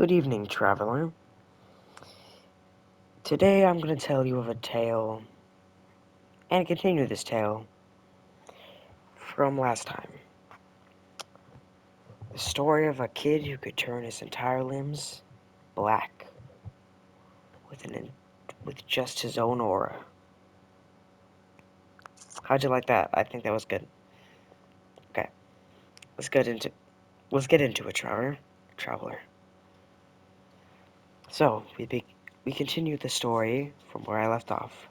Good evening, traveler. Today I'm going to tell you of a tale, and continue this tale from last time. The story of a kid who could turn his entire limbs black with just his own aura. How'd you like that? I think that was good. Okay, let's get into it, traveler. So we continue the story from where I left off.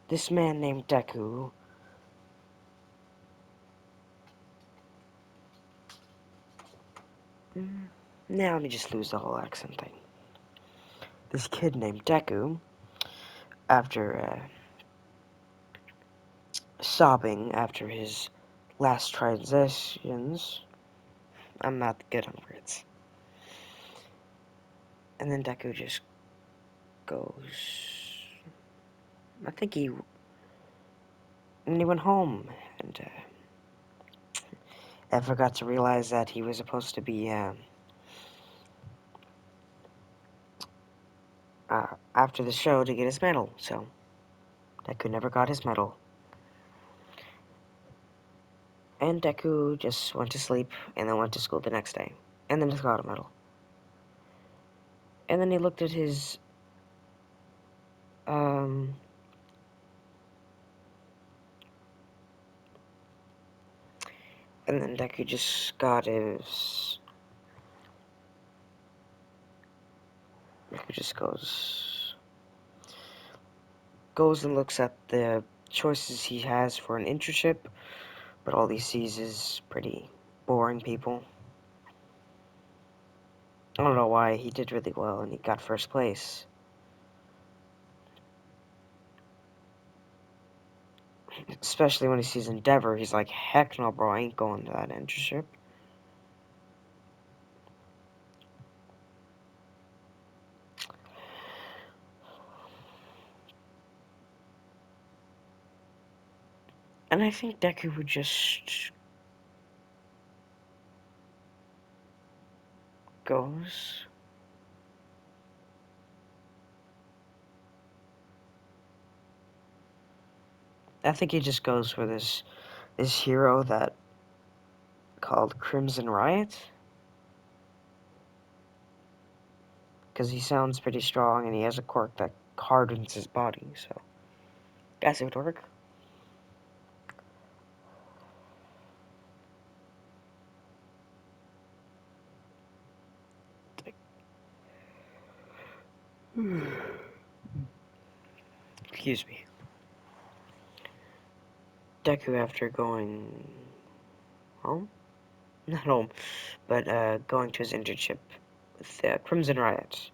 This man named Deku. Now let me just lose the whole accent thing. This kid named Deku, after sobbing after his last transitions. I'm not good on words. And then Deku just goes. I think when he went home and forgot to realize that he was supposed to be after the show to get his medal. So Deku never got his medal. And Deku just went to sleep and then went to school the next day. And then just got a medal. And then he looked at his and then Deku just got his. Deku just goes and looks at the choices he has for an internship, but all he sees is pretty boring people. I don't know why. He did really well and he got first place. Especially when he sees Endeavor, he's like, heck no, bro, I ain't going to that internship. And I think Deku would just goes. I think he just goes for this hero that called Crimson Riot. Because he sounds pretty strong and he has a quirk that hardens his body, so guess it would work. Excuse me. Deku, after going home? Not home, but going to his internship with Crimson Riot.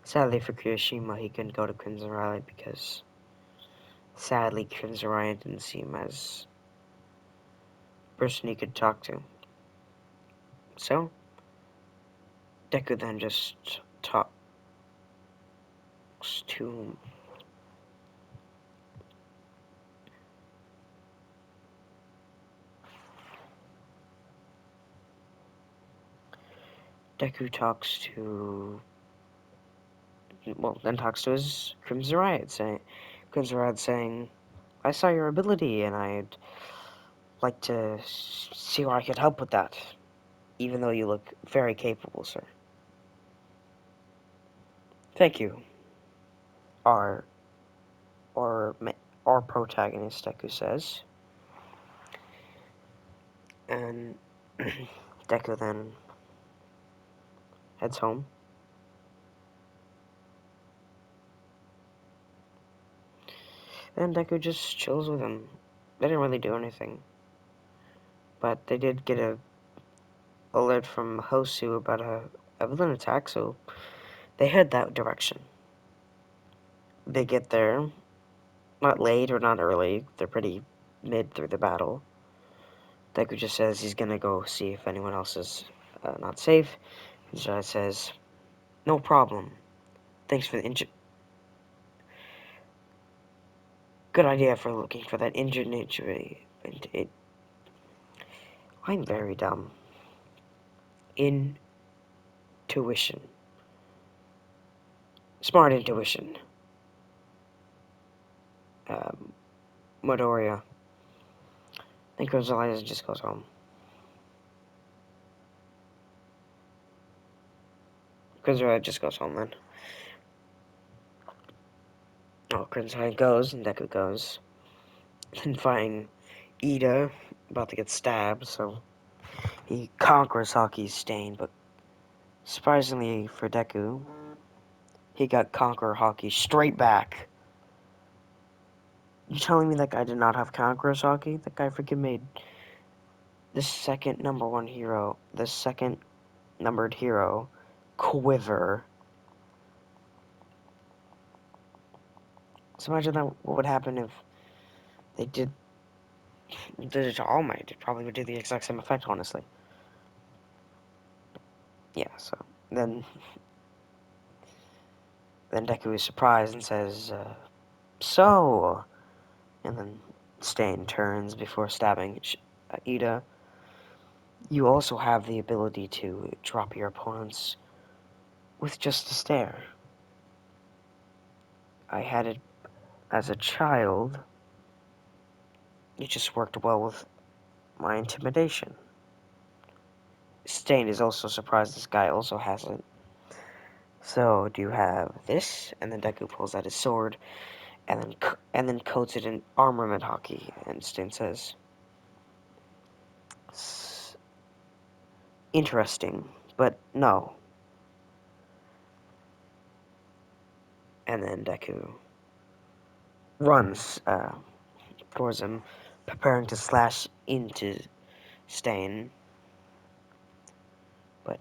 Sadly for Kirishima, he couldn't go to Crimson Riot because, sadly, Crimson Riot didn't seem as a person he could talk to. So, Deku then just talks to Deku talks to then talks to his Crimson Riot, saying, I saw your ability and I'd like to see where I could help with that, even though you look very capable, sir. Thank you. Our, our protagonist, Deku says. And Deku then heads home. And Deku just chills with him. They didn't really do anything. But they did get a alert from Hosu about a villain attack, so they head that direction. They get there, not late or not early, they're pretty mid through the battle. Deku just says he's gonna go see if anyone else is not safe. And Jiraiya says, no problem. Thanks for the good idea for looking for that injured injury. I'm very dumb. tuition. Smart intuition. Midoriya. Then Gonzalez just goes home. Gonzalez just goes home then. Oh, Gonzalez goes, and Deku goes. Then finding Ida about to get stabbed, so he conquers Haki's stain, but surprisingly for Deku, he got Conqueror Haki straight back. You telling me that guy did not have Conqueror's Haki? That guy freaking made the second #1 hero, the second numbered hero, quiver. So imagine that what would happen if they did it to All Might. It probably would do the exact same effect, honestly. Yeah, so then Deku is surprised and says, so, and then Stain turns before stabbing Ida. You also have the ability to drop your opponents with just a stare. I had it as a child. It just worked well with my intimidation. Stain is also surprised this guy also has it. So, do you have this? And then Deku pulls out his sword, and then coats it in armament haki. And Stain says, interesting, but no. And then Deku runs towards him, preparing to slash into Stain. But,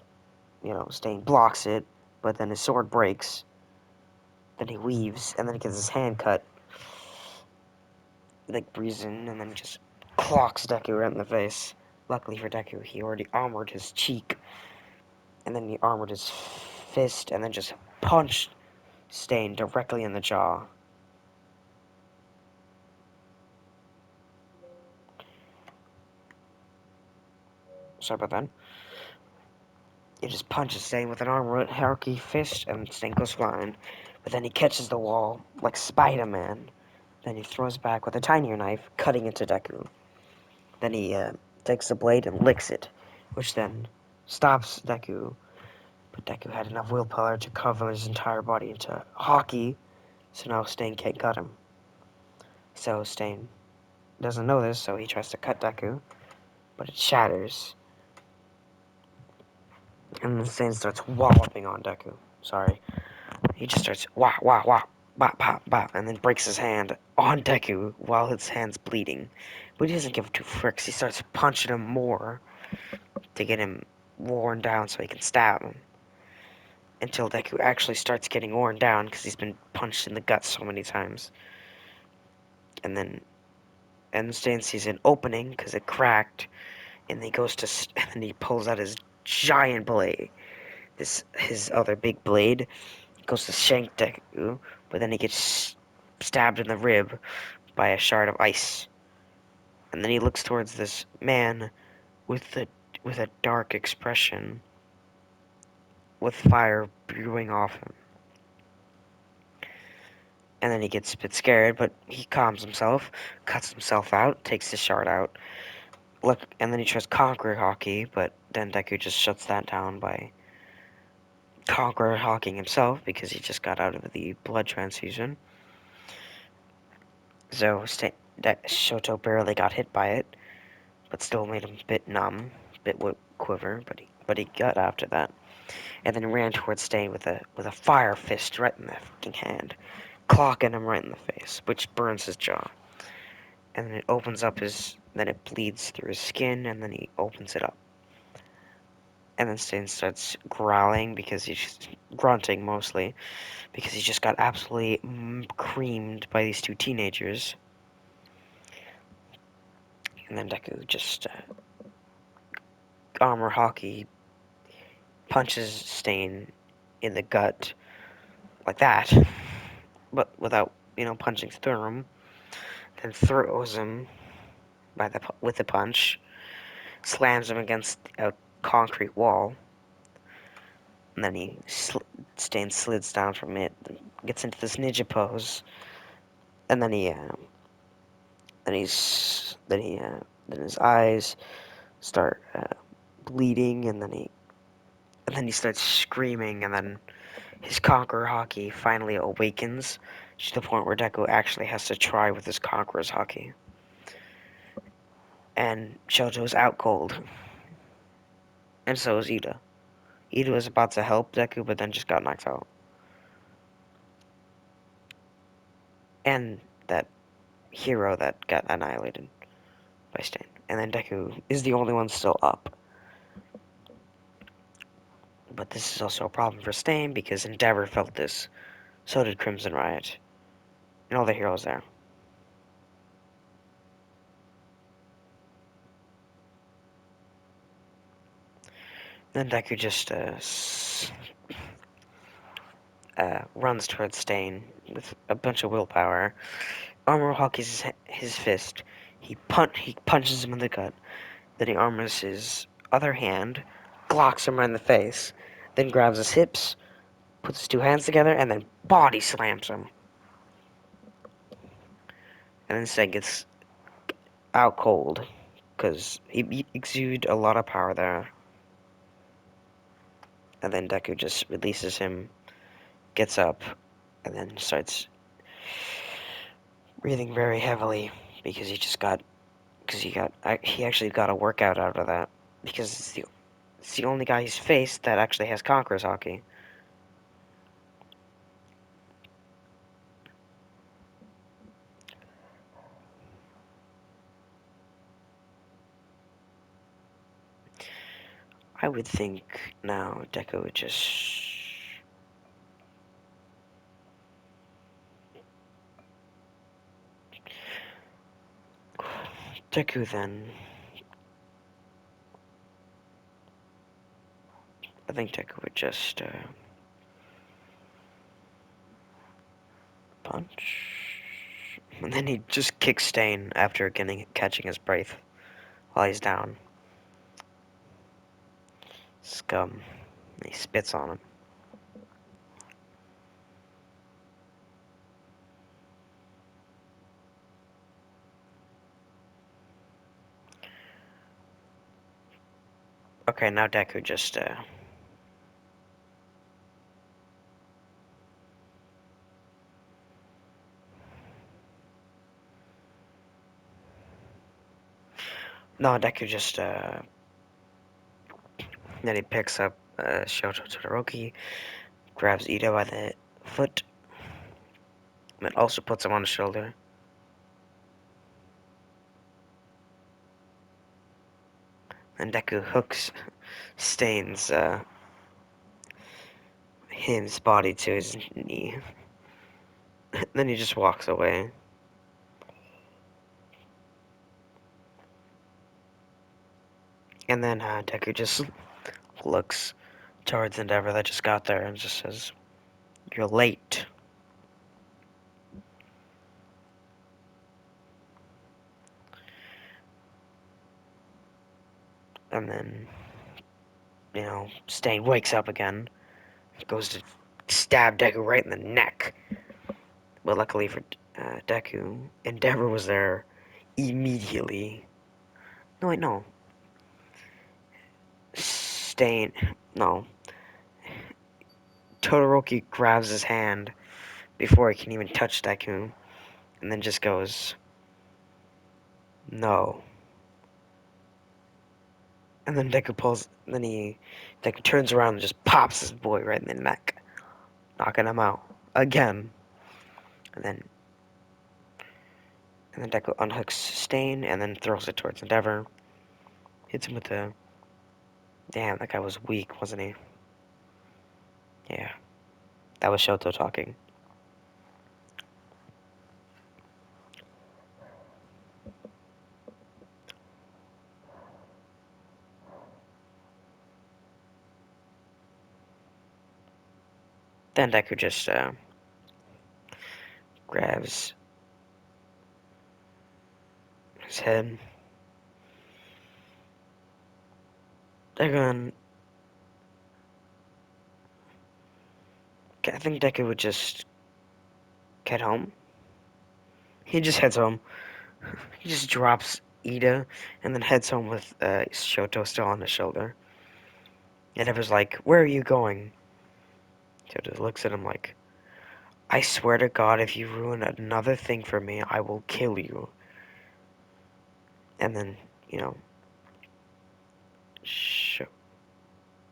Stain blocks it, but then his sword breaks. Then he weaves, and then he gets his hand cut. Like, breathes in, and then just clocks Deku right in the face. Luckily for Deku, he already armored his cheek. And then he armored his fist, and then just punched Stain directly in the jaw. Sorry about that. He just punches Stain with an armored hierarchy fist, and Stain goes flying. But then he catches the wall like Spider-Man. Then he throws back with a tinier knife, cutting into Deku. Then he takes the blade and licks it, which then stops Deku. But Deku had enough willpower to cover his entire body into Haki, so now Stain can't cut him. So Stain doesn't know this, so he tries to cut Deku, but it shatters. And then Stain starts walloping on Deku. Sorry. He just starts wah wah wah bop bop bop, and then breaks his hand on Deku while his hand's bleeding. But he doesn't give two fricks. He starts punching him more to get him worn down so he can stab him. Until Deku actually starts getting worn down because he's been punched in the gut so many times. And then Stain sees an opening because it cracked, and he goes to and then he pulls out his giant blade, his other big blade, goes to shank Deku, but then he gets stabbed in the rib by a shard of ice. And then he looks towards this man with a dark expression, with fire brewing off him. And then he gets a bit scared, but he calms himself, cuts himself out, takes the shard out. And then he tries Conqueror Haki, but then Deku just shuts that down by Conqueror Haking himself, because he just got out of the blood transfusion. So Shoto barely got hit by it, but still made him a bit numb, bit quiver, but he got after that. And then ran towards Stain with a fire fist right in the fucking hand, clocking him right in the face, which burns his jaw. And then then it bleeds through his skin, and then he opens it up. And then Stain starts growling because he's grunting mostly, because he just got absolutely creamed by these two teenagers. And then Deku just armor Haki punches Stain in the gut like that, but without punching through him. Then throws him with the punch, slams him against a concrete wall, And then Stain slids down from it, gets into this ninja pose, and then then his eyes start bleeding, and then he starts screaming, and then his Conqueror Haki finally awakens to the point where Deku actually has to try with his Conqueror's Haki. And Shoto's out cold. And so is Ida. Ida was about to help Deku, but then just got knocked out. And that hero that got annihilated by Stain. And then Deku is the only one still up. But this is also a problem for Stain because Endeavor felt this. So did Crimson Riot. And all the heroes there. Then Deku just runs towards Stain with a bunch of willpower. Armor Hawkins his fist. He punches him in the gut. Then he armors his other hand, glocks him right in the face, then grabs his hips, puts his two hands together, and then body slams him. And then Stain gets out cold, because he exuded a lot of power there. And then Deku just releases him, gets up, and then starts breathing very heavily because he actually got a workout out of that because it's the only guy he's faced that actually has Conqueror's Haki. I would think now Deku would just Deku then I think Deku would just punch, and then he'd just kick Stain after catching his breath while he's down. Scum. He spits on him. Okay, now Deku just no Deku just then he picks up Shoto Todoroki, grabs Ito by the foot, and also puts him on his shoulder. And Deku hooks Stain's his body to his knee. Then he just walks away. And then Deku just looks towards Endeavor that just got there and just says, "You're late." And then, Stain wakes up again, goes to stab Deku right in the neck. But luckily for Deku, Endeavor was there immediately. No, wait, no. Stain, no. Todoroki grabs his hand before he can even touch Deku, and then just goes, "No." And then Deku turns around and just pops his boy right in the neck, knocking him out again. And then Deku unhooks Stain and then throws it towards Endeavor. Hits him with a... Damn, that guy was weak, wasn't he? Yeah. That was Shoto talking. Then Deku just grabs his head. They're going... I think Deku would just get home. He just heads home. He just drops Ida and then heads home with Shoto still on his shoulder. And Ever's like, "Where are you going?" Shoto looks at him like, "I swear to God, if you ruin another thing for me, I will kill you." And then, you know,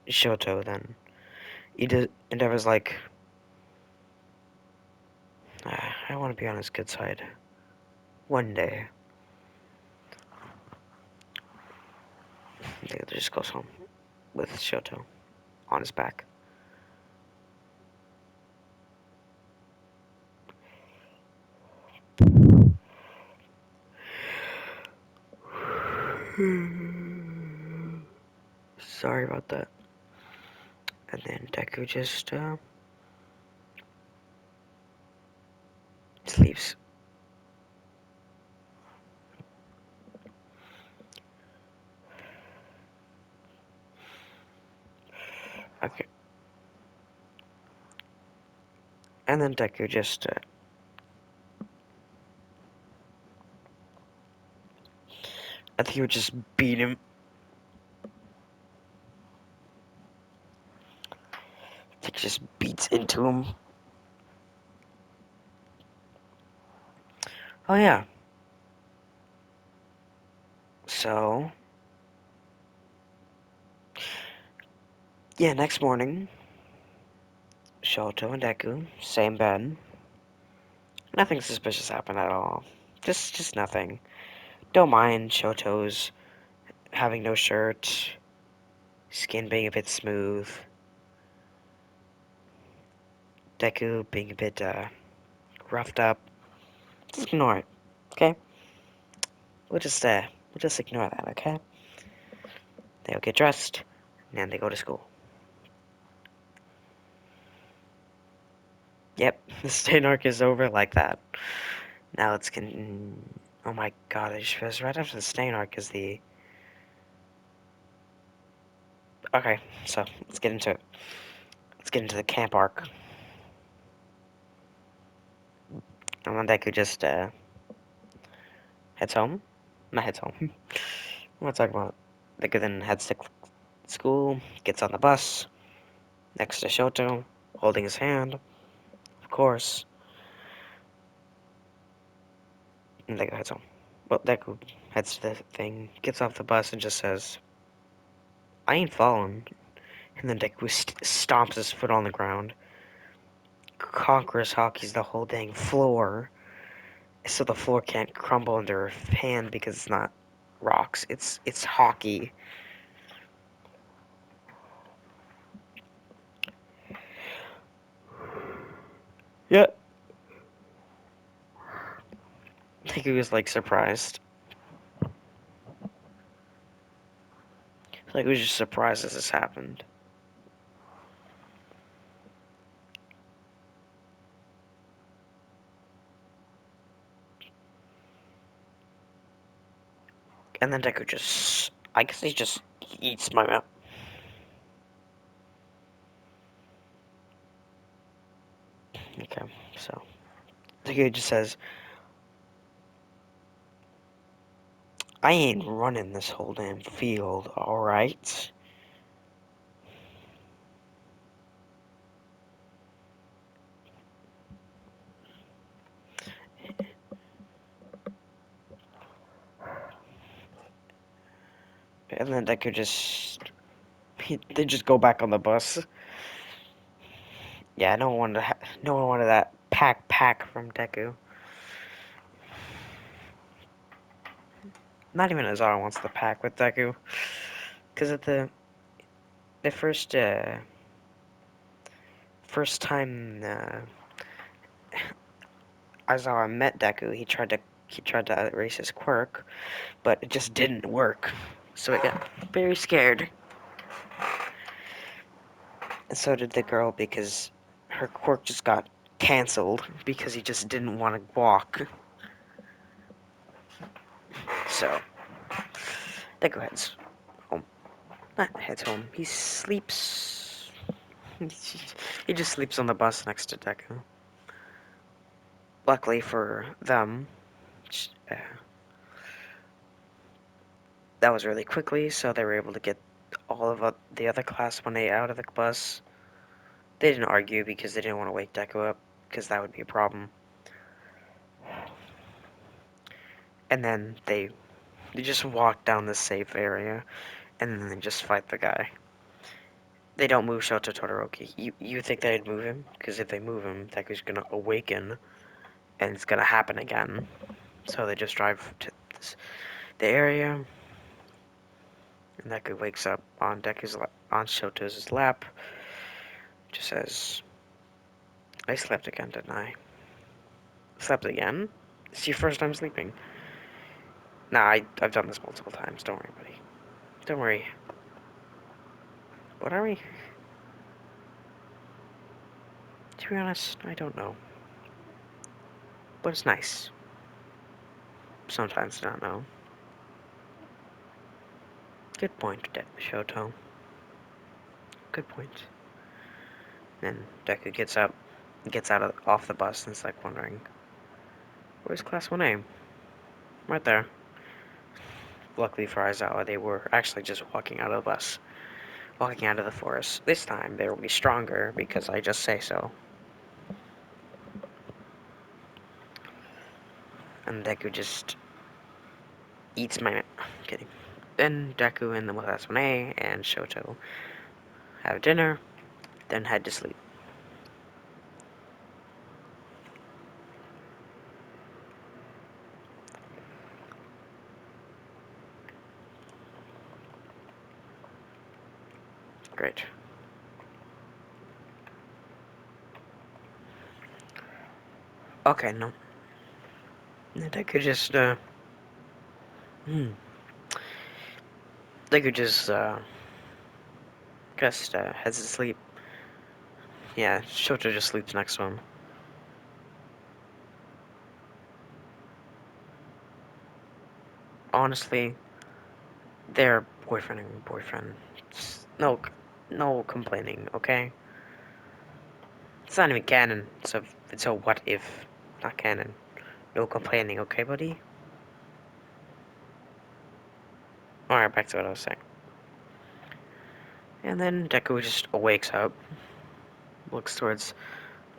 Shoto then. Ida and Ever's like, I want to be on his good side. One day. He just goes home with Shoto on his back. Sorry about that. And then Deku just sleeps. Okay. And then Deku just I think he would just beat him. I think he just beats into him. Oh yeah. So yeah, next morning, Shoto and Deku, same bed. Nothing suspicious happened at all. Just nothing. Don't mind Shoto's having no shirt, skin being a bit smooth, Deku being a bit roughed up. Just ignore it, okay? We'll just ignore that, okay? They'll get dressed, and they go to school. Yep, the stain arc is over like that. Now let's oh my god, I just realized right after the stain arc is the... Okay, so let's get into it. Let's get into the camp arc. And then Deku just heads home. Not heads home. What am I talking about? Deku then heads to school, gets on the bus, next to Shoto, holding his hand, of course. And Deku heads home. Well, Deku heads to the thing, gets off the bus, and just says, "I ain't falling." And then Deku stomps his foot on the ground, conquers Haki's the whole dang floor, so the floor can't crumble under her hand because it's not rocks, it's Haki. Yeah. Deku was like surprised. Like, he was just surprised as this happened. And then Deku just, I guess he just eats my mouth. Okay, so Deku just says, "I ain't running this whole damn field, alright?" And then Deku just, they just go back on the bus. Yeah, no one wanted that pack from Deku. Not even Azar wants the pack with Deku. Because at the first time Azar met Deku, he tried to erase his quirk, but it just didn't work. So he got very scared. And so did the girl because her quirk just got cancelled because he just didn't want to walk. So Deku heads home. Not heads home. He sleeps. He just sleeps on the bus next to Deku. Luckily for them, that was really quickly, so they were able to get all of the other Class 1A out of the bus. They didn't argue because they didn't want to wake Deku up, because that would be a problem. And then they just walk down the safe area, and then they just fight the guy. They don't move Shoto Todoroki. You think they'd move him? Because if they move him, Deku's gonna awaken, and it's gonna happen again. So they just drive to the area, and Deku wakes up on Shoto's lap. Just says, "I slept again, didn't I?" Slept again? It's your first time sleeping. Nah, I've done this multiple times. Don't worry, buddy. Don't worry. What are we? To be honest, I don't know. But it's nice. Sometimes to not know. Good point, Shoto. Good point. Then Deku gets up, gets off the bus, and is like wondering, "Where's Class 1A?" Right there. Luckily for Aizawa, they were actually just walking out of the bus, walking out of the forest. This time they will be stronger because I just say so. And Deku just eats my. Kidding. Then Deku and the Class 1A and Shoto have dinner, then head to sleep. Great. Okay, no. Deku just, Deku just, heads to sleep. Yeah, Shoto just sleeps next to him. Honestly, they're boyfriend and boyfriend. No complaining, okay? It's not even canon, so it's a what if, not canon. No complaining, okay, buddy? Alright, back to what I was saying. And then Deku just wakes up, looks towards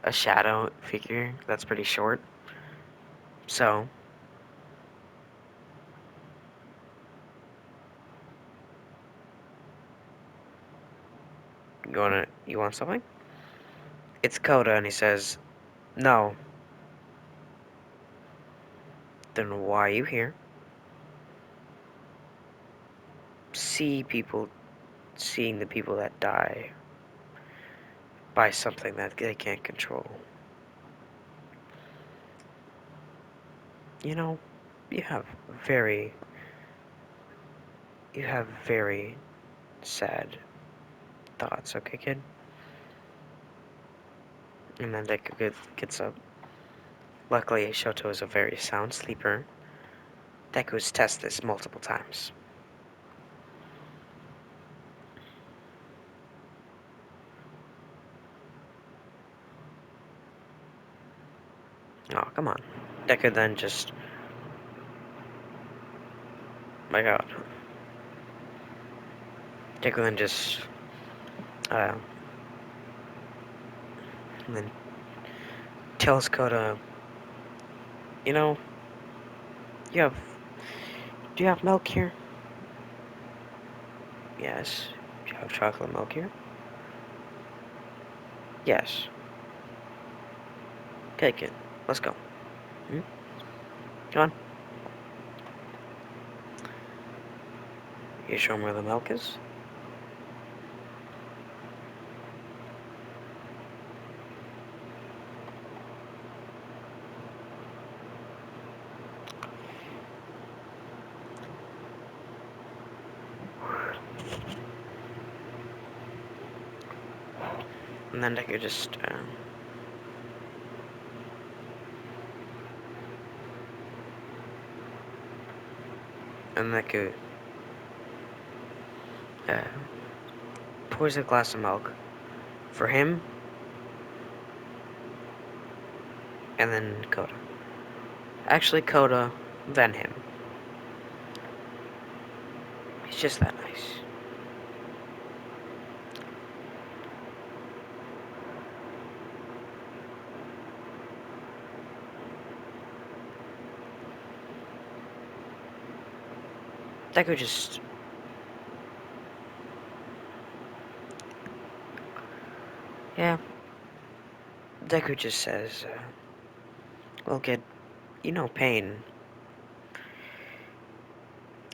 a shadow figure that's pretty short. So, you want something? It's Koda, and he says, "No." Then why are you here? Seeing the people that die by something that they can't control. You know, you have very, you have very sad thoughts, okay, kid? And then Deku gets up. Luckily, Shoto is a very sound sleeper. Deku's tested this multiple times. Oh, come on. Deku then just... My god. Deku then just... Uh, and then tells Koda, you know, you have... Do you have milk here? Yes. Do you have chocolate milk here? Yes. Okay, kid. Let's go. Hmm? Come on. You show him where the milk is? And then Deku just... and Deku... pours a glass of milk for him and then Koda. Actually, Koda, then him. He's just that nice. Deku just... Yeah. Deku just says, well, kid, you know pain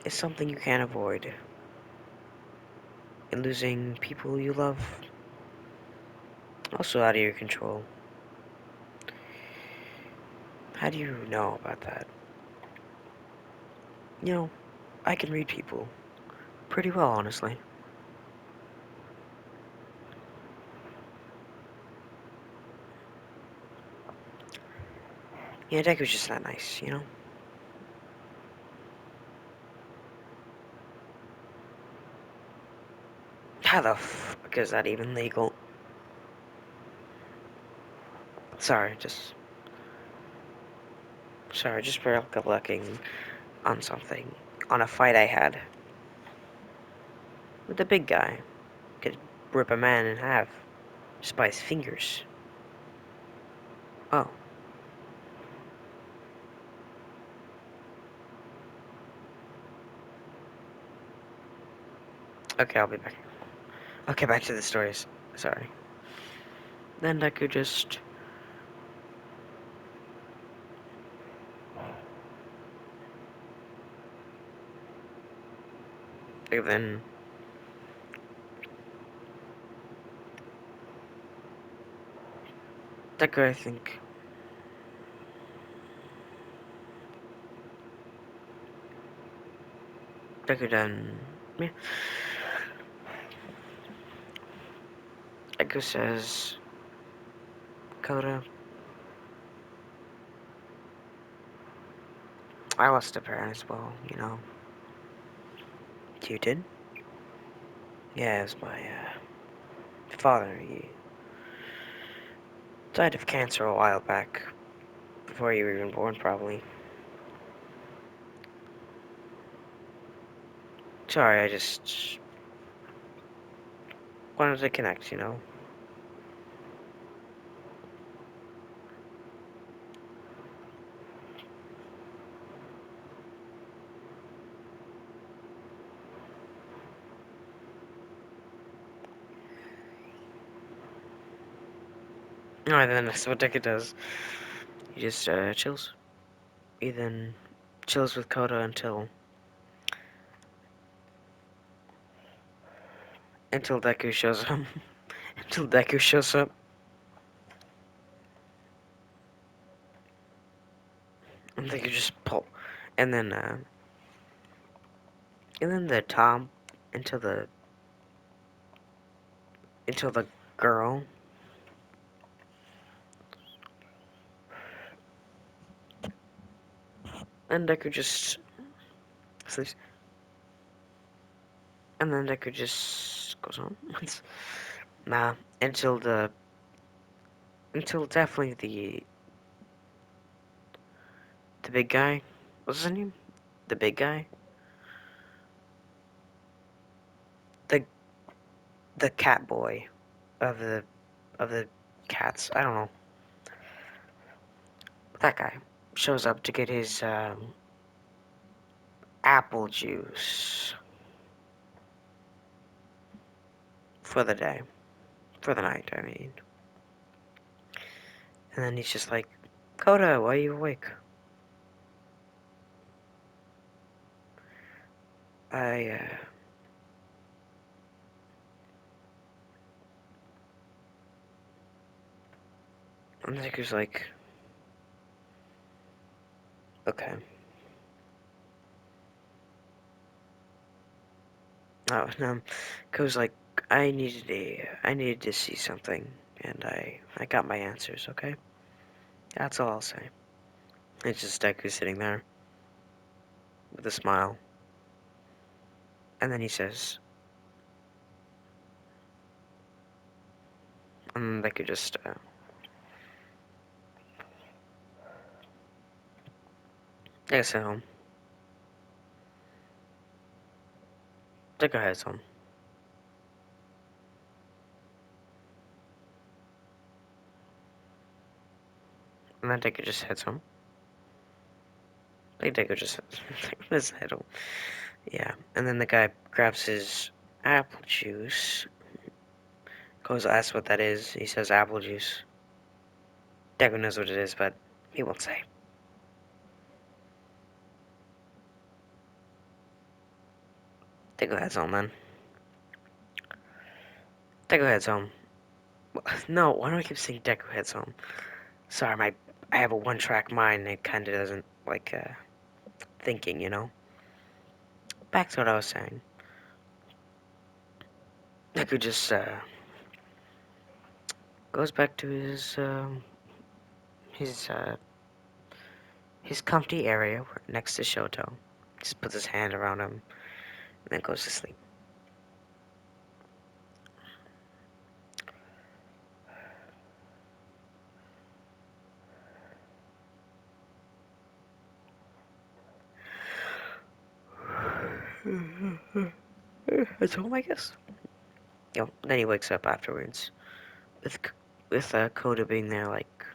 is something you can't avoid. And losing people you love, also out of your control. How do you know about that? You know, I can read people pretty well, honestly. Yeah, Deku's just that nice, you know? How the fuck is that even legal? Sorry, just... Sorry, just recollecting on something. On a fight I had. With the big guy. Could rip a man in half. Just by his fingers. Oh. Okay, I'll be back. Okay, back to the stories. Sorry. Then Deku just... Then... Deku, I think... Deku then... Yeah. Deku says... Koda... I lost a parent as well, you know. You did? Yeah, it was my, father. He died of cancer a while back. Before you were even born, probably. Sorry, I just... wanted to connect, you know? Alright, then that's what Deku does. He just, chills. He then chills with Koda until Deku shows up. Until Deku shows up. And Deku just pull. And then, and then the Tom until the girl. And Deku just sleeps. And then Deku just goes on. Nah, until the... Until definitely the big guy. What's his name? The big guy? The the cat boy of the cats. I don't know. That guy shows up to get his apple juice for the day. For the night, I mean. And then he's just like, Koda, why are you awake? I and Deku's like, okay. Oh, no. Koda's like, I needed to see something, and I got my answers, okay? That's all I'll say. It's just Deku sitting there with a smile. And then he says, and Deku just, I guess at home. Deku heads home. And then Deku just heads home. I think Deku just heads home. Yeah. And then the guy grabs his apple juice. Goes asks what that is. He says apple juice. Deku knows what it is, but he won't say. Deku heads home then. Deku heads home. No, why do I keep saying Deku heads home? Sorry, I have a one-track mind and it kind of doesn't, like, thinking, you know? Back to what I was saying. Deku just, goes back to his, his comfy area next to Shoto. Just puts his hand around him and then goes to sleep. It's home, I guess. Then he wakes up afterwards with Koda being there, like,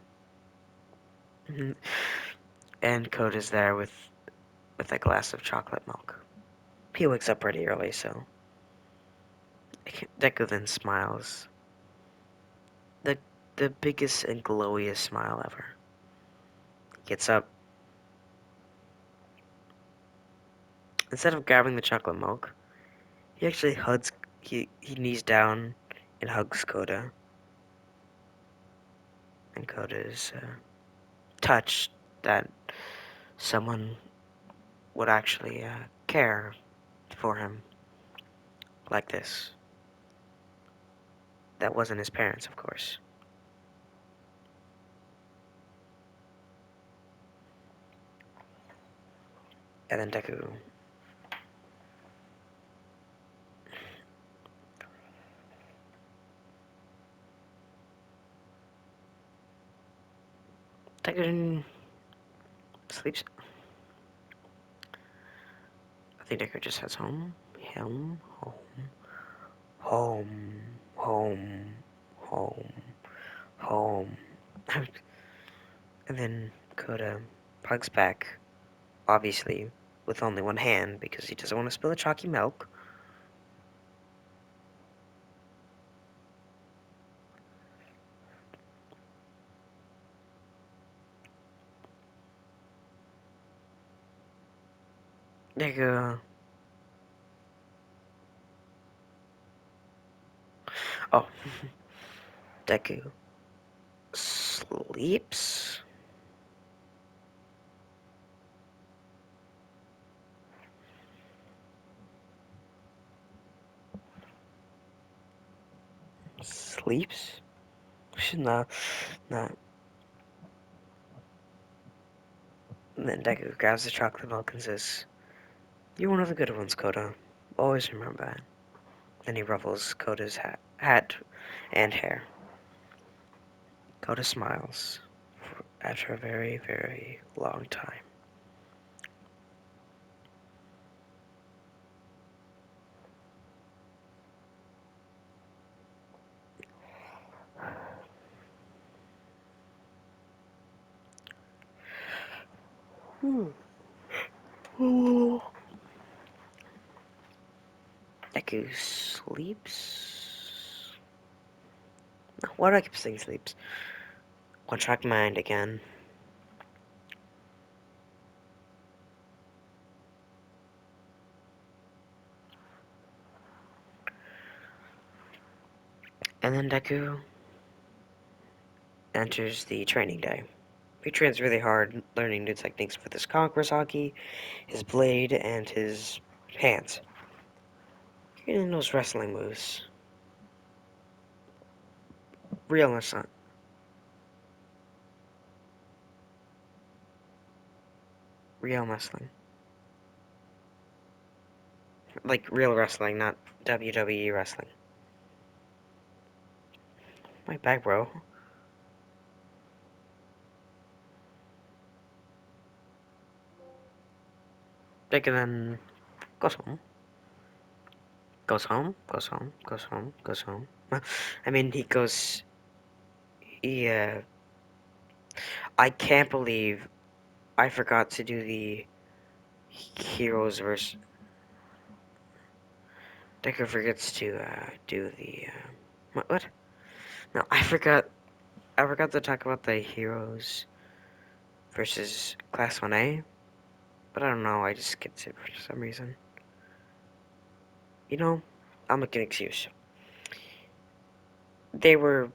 and Koda's there with a glass of chocolate milk. He wakes up pretty early, so Deku then smiles. The the biggest and glowiest smile ever. He gets up. Instead of grabbing the chocolate milk, he actually hugs. He knees down and hugs Koda. And Koda is touched that someone would actually care for him like this. That wasn't his parents, of course. And then Deku sleeps. I think Deku just heads home. Home, home, home, home, home. And then Koda hugs back, obviously with only one hand because he doesn't want to spill the chalky milk. Deku. Oh, Deku sleeps. Sleeps? Not, not. And then Deku grabs the chocolate milk and says, "You're one of the good ones, Koda. Always remember that." Then he ruffles Koda's hat and hair. Koda smiles after a very, very long time. Deku sleeps. Why do I keep saying sleeps? One track mind again. And then Deku enters the training day. He trains really hard, learning new techniques with his Conqueror's haki, his blade, and his hands. Getting those wrestling moves. Real wrestling. Real wrestling. Like real wrestling, not WWE wrestling. My back, bro. Deku then goes home. Goes home, goes home, goes home, goes home. I mean, he goes. He, I can't believe I forgot to do the heroes versus. Deku forgets to, do the, what? No, I forgot to talk about the heroes versus Class 1A. But I don't know, I just skipped it for some reason. You know, I'll make an excuse. They were,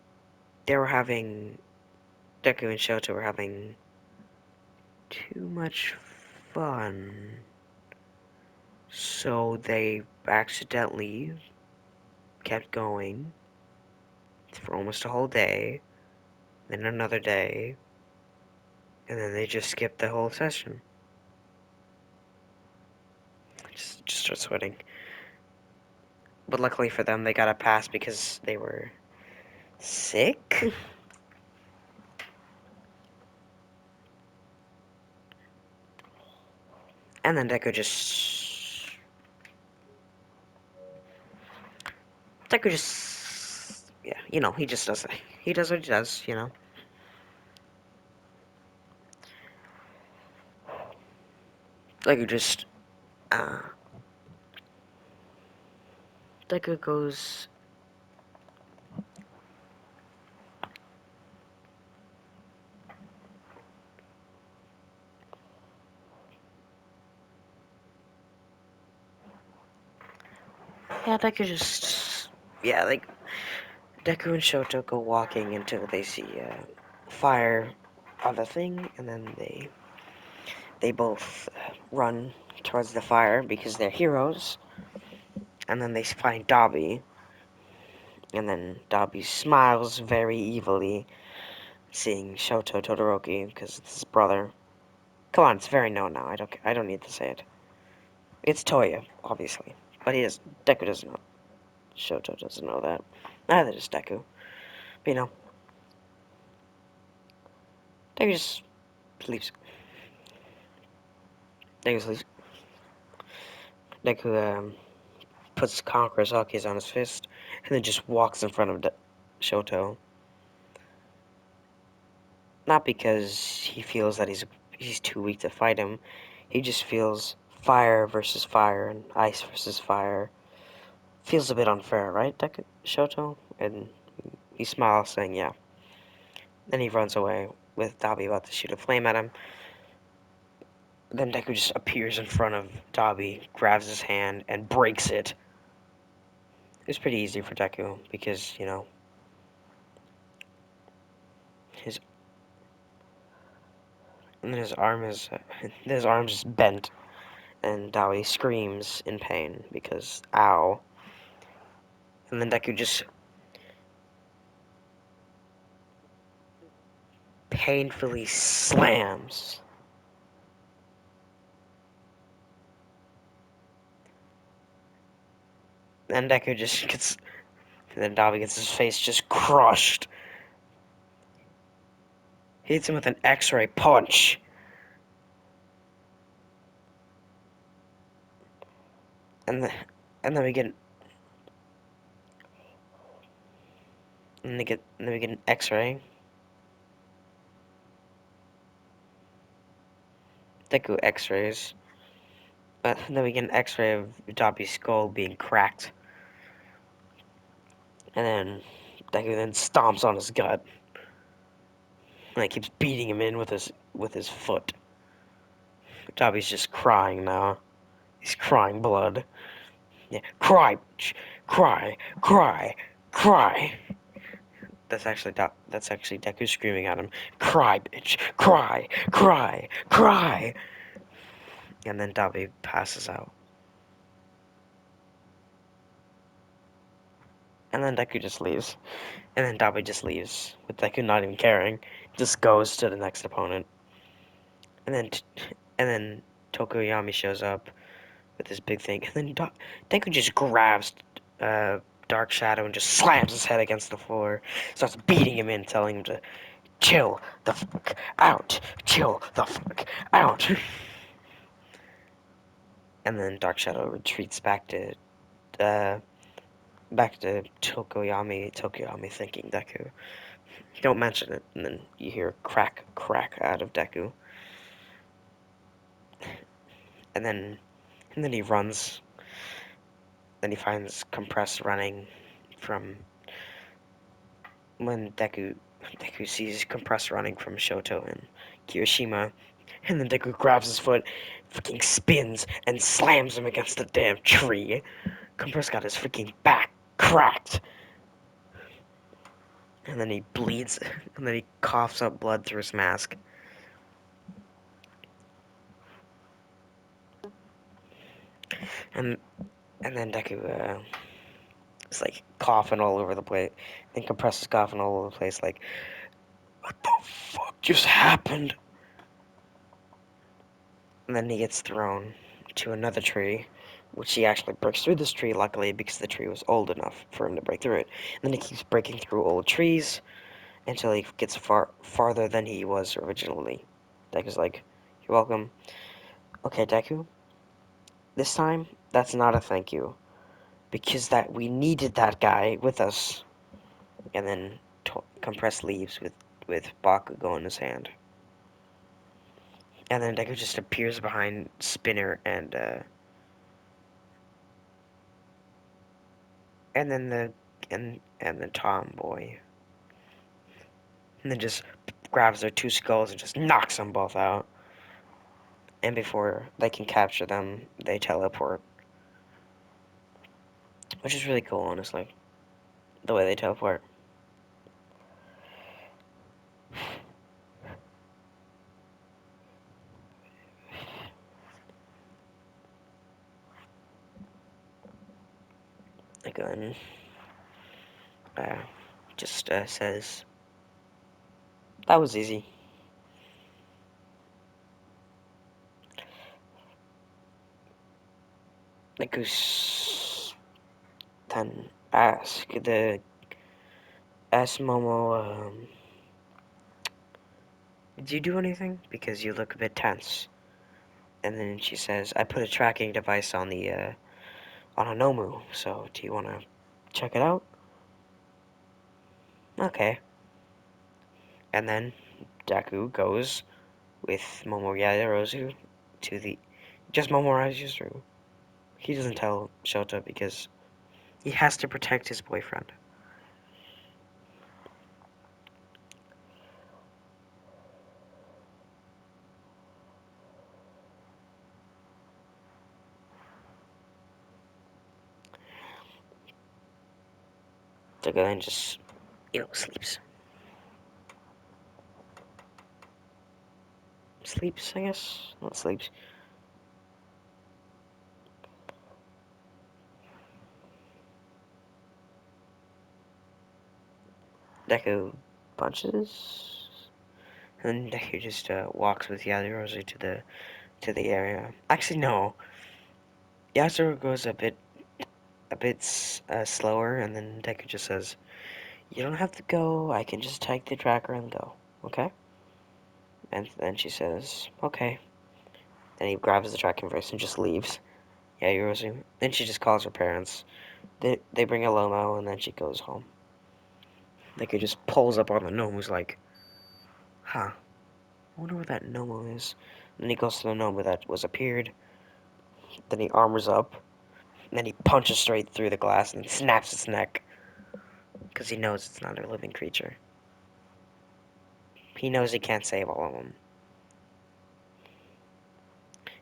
they were having, Deku and Shoto were having too much fun. So they accidentally kept going for almost a whole day, then another day, and then they just skipped the whole session. Just start sweating. But luckily for them, they got a pass because they were sick. And then Deku just, yeah, you know, he just does it. He does what he does, you know. Deku just, uh, Deku goes, yeah, Deku just, yeah, like, Deku and Shoto go walking until they see, fire on the thing, and then they both run towards the fire because they're heroes, and then they find Dobby, and then Dobby smiles very evilly, seeing Shoto Todoroki because it's his brother. Come on, it's very known now. I don't need to say it. It's Toya, obviously, but he doesn't. Deku doesn't know. Shoto doesn't know that. Neither does Deku. But you know, Deku just leaves. Deku leaves. Deku puts Conqueror's Hakis on his fist, and then just walks in front of Shoto. Not because he feels that he's too weak to fight him. He just feels fire versus fire and ice versus fire. Feels a bit unfair, right, Shoto? And he smiles, saying, yeah. Then he runs away with Dabi about to shoot a flame at him. Then Deku just appears in front of Dabi, grabs his hand, and breaks it. It's pretty easy for Deku because, you know, his and then his arm's just bent, and Dabi screams in pain because ow. And then Deku just painfully slams. Then Deku just gets. And then Dabi gets his face just crushed. He hits him with an X-ray punch. And then, and then we get. And then we get an X-ray. Deku X-rays. And then we get an X-ray of Dabi's skull being cracked. And then Deku then stomps on his gut. And he keeps beating him in with his foot. Dabi's just crying now. He's crying blood. Yeah, cry, cry, cry, cry. That's actually Deku screaming at him. Cry, bitch, cry, cry, cry. And then Dabi passes out. And then Deku just leaves. And then Dabi just leaves, with Deku not even caring. Just goes to the next opponent. And then Tokoyami shows up with this big thing. And then Deku just grabs Dark Shadow and just slams his head against the floor. Starts beating him in, telling him to chill the fuck out. Chill the fuck out. And then Dark Shadow retreats back to Tokoyami thinking Deku. You don't mention it, and then you hear crack, crack out of Deku. And then he runs. Then he finds Compress running from when Deku sees Compress running from Shoto and Kirishima, and then Deku grabs his foot, freaking spins, and slams him against the damn tree. Compress got his freaking back cracked. And then he bleeds, and then he coughs up blood through his mask. And and then Deku is like coughing all over the place. And Compress is coughing all over the place, like, what the fuck just happened? And then he gets thrown to another tree, which he actually breaks through this tree, luckily, because the tree was old enough for him to break through it. And then he keeps breaking through old trees until he gets farther than he was originally. Deku's like, you're welcome. Okay, Deku, this time, that's not a thank you. Because that we needed that guy with us. And then Compress leaves with Bakugo in his hand. And then Deku just appears behind Spinner and then the tomboy. And then just grabs their two skulls and just knocks them both out. And before they can capture them, they teleport. Which is really cool, honestly. The way they teleport. Again, uh, just says, that was easy. The goose then ask Momo, did you do anything? Because you look a bit tense. And then she says, I put a tracking device on a Nomu, so do you want to check it out? Okay. And then Deku goes with Momoyarozu to just Momoyarozu. He doesn't tell Shota because he has to protect his boyfriend. Deku then just, sleeps. Sleeps, I guess? Not sleeps. Deku punches, and then Deku just walks with Yajirozu to the area. Actually, no. Yasuru goes a bit slower, and then Deku just says, "You don't have to go. I can just take the tracker and go. Okay?" And then she says, "Okay." Then he grabs the tracking device and just leaves. Yajirozu. Then she just calls her parents. They bring a Lomo, and then she goes home. Deku just pulls up on the gnome, who's like, "Huh? I wonder where that Nomo is." And then he goes to the Nomo that was appeared. Then he armors up. And then he punches straight through the glass and snaps its neck. Because he knows it's not a living creature. He knows he can't save all of them.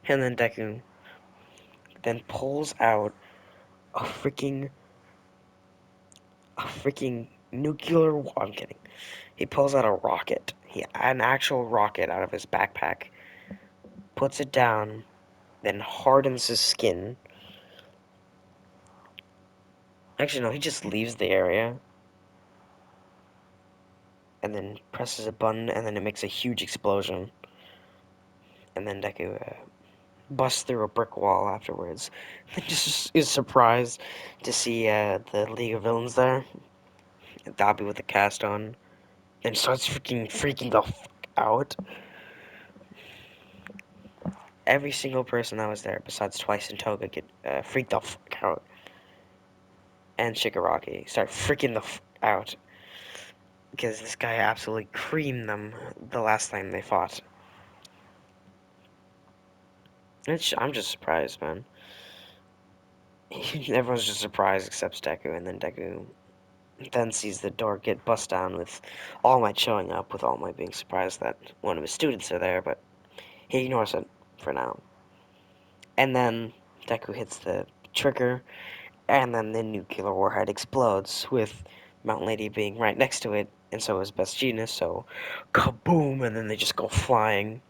And then Deku then pulls out a freaking nuclear. I'm kidding. He pulls out a rocket. An actual rocket out of his backpack. Puts it down. Then hardens his skin. Actually, no, he just leaves the area. And then presses a button, and then it makes a huge explosion. And then Deku busts through a brick wall afterwards. And just is surprised to see the League of Villains there. Dobby with the cast on. Then starts freaking the fuck out. every single person that was there, besides Twice and Toga, get freaked the fuck out. And Shigaraki start freaking the out. Because this guy absolutely creamed them the last time they fought. I'm just surprised, man. Everyone's just surprised except Deku, and then Deku then sees the door get bust down with All Might showing up, with All Might being surprised that one of his students are there, but he ignores it for now. And then Deku hits the trigger, and then the nuclear warhead explodes, with Mountain Lady being right next to it, and so is Best Genius, so kaboom, and then they just go flying.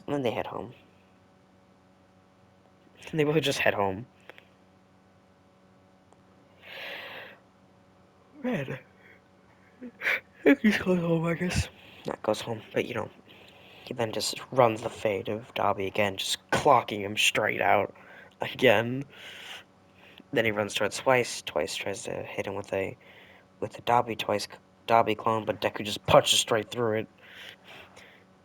And then they head home. And they both just head home. Red. He goes home, I guess. Not goes home, but you know, he then just runs the fate of Dobby again, just clocking him straight out again. Then he runs towards Twice. Twice tries to hit him with a Dobby clone, but Deku just punches straight through it,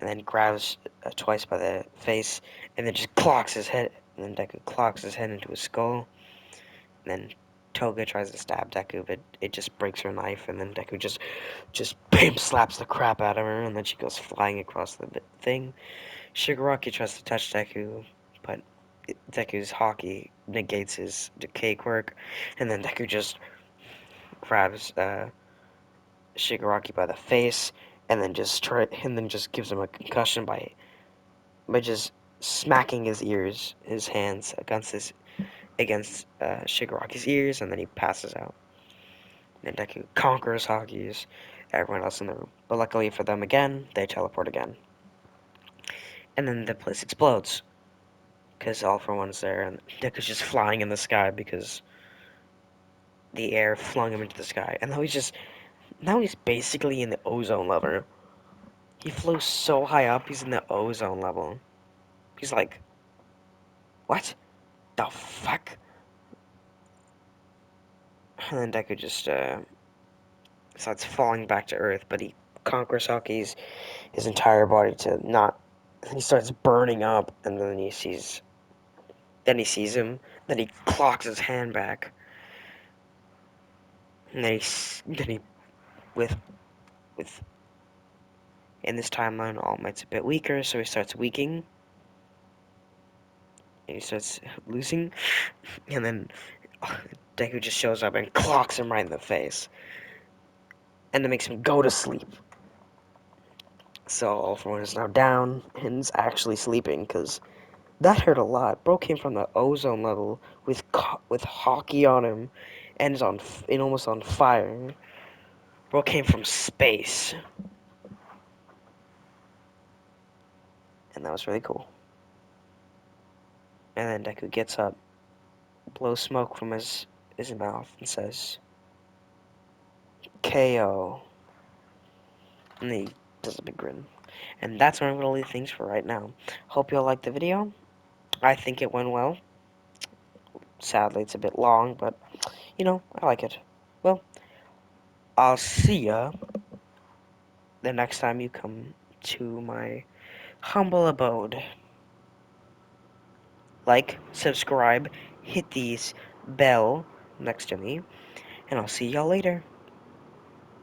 and then grabs Twice by the face, and then just clocks his head. And then Deku clocks his head into his skull. And then Toga tries to stab Deku, but it just breaks her knife, and then Deku just bam slaps the crap out of her, and then she goes flying across the thing. Shigaraki tries to touch Deku, but Deku's haki negates his decay quirk, and then Deku just grabs Shigaraki by the face, and then just gives him a concussion by just smacking his ears, his hands against Shigaraki's ears, and then he passes out. And Deku conquers Haki's everyone else in the room. But luckily for them again, they teleport again. And then the place explodes. Because All For One's there, and Deku's just flying in the sky because the air flung him into the sky. And now he's basically in the ozone level. He flew so high up, he's in the ozone level. He's like, what the fuck? And then Deku just starts falling back to Earth, but he conquers Haki's his entire body to not. He starts burning up, and then he sees him. Then he clocks his hand back, and then he with with in this timeline, All Might's a bit weaker, so he starts weaking, and he starts losing, and then Deku just shows up and clocks him right in the face, and it makes him go to sleep. So All For One is now down and is actually sleeping because that hurt a lot. Bro came from the ozone level with haki on him, and is almost on fire. Bro came from space, and that was really cool. And then Deku gets up, blows smoke from his mouth, and says, "KO." And he does a big grin. And that's where I'm going to leave things for right now. Hope you all liked the video. I think it went well. Sadly, it's a bit long, but, you know, I like it. Well, I'll see ya the next time you come to my humble abode. Like, subscribe, hit the bell next to me, and I'll see y'all later.